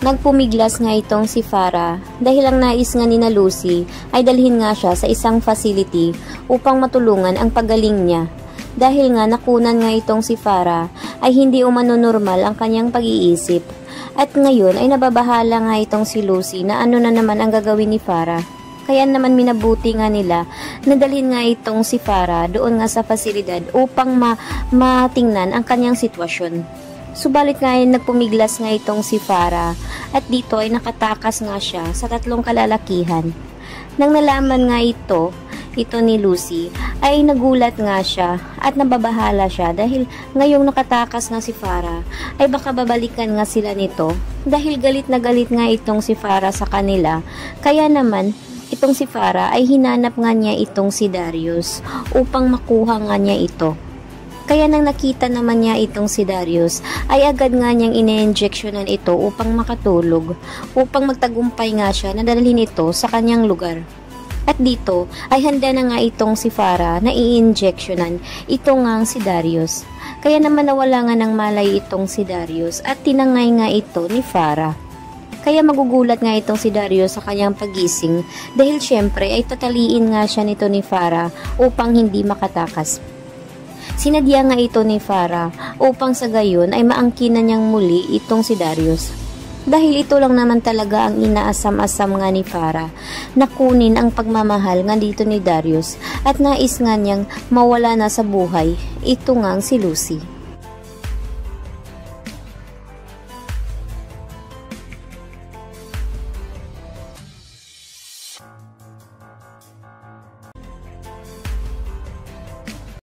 Nagpumiglas nga itong si Farah dahil ang nais nga ni na Lucy ay dalhin nga siya sa isang facility upang matulungan ang paggaling niya. Dahil nga nakunan nga itong si Farah ay hindi umano normal ang kanyang pag-iisip. At ngayon ay nababahala nga itong si Lucy na ano na naman ang gagawin ni Farah. Kaya naman minabuti nga nila na dalhin nga itong si Farah doon nga sa pasilidad upang matingnan ang kanyang sitwasyon. Subalit nga ay nagpumiglas nga itong si Farah at dito ay nakatakas nga siya sa 3 kalalakihan. Nang nalaman nga ito ni Lucy ay nagulat nga siya at nababahala siya dahil ngayong nakatakas nga si Farah ay baka babalikan nga sila nito dahil galit na galit nga itong si Farah sa kanila. Kaya naman itong si Farah ay hinanap nga niya itong si Darius upang makuha nga niya ito. Kaya nang nakita naman niya itong si Darius, ay agad nga niyang ine-injectionan ito upang makatulog, upang magtagumpay nga siya na dalhin ito sa kanyang lugar. At dito ay handa na nga itong si Farah na i-injectionan ito nga si Darius. Kaya naman nawala nga ng malay itong si Darius at tinangay nga ito ni Farah. Kaya magugulat nga itong si Darius sa kanyang pagising dahil syempre ay tataliin nga siya nito ni Farah upang hindi makatakas. Sinadya nga ito ni Farah upang sa gayon ay maangkinan niyang muli itong si Darius. Dahil ito lang naman talaga ang inaasam-asam nga ni Farah na kunin ang pagmamahal nga dito ni Darius at nais nga niyang mawala na sa buhay ito nga si Lucy.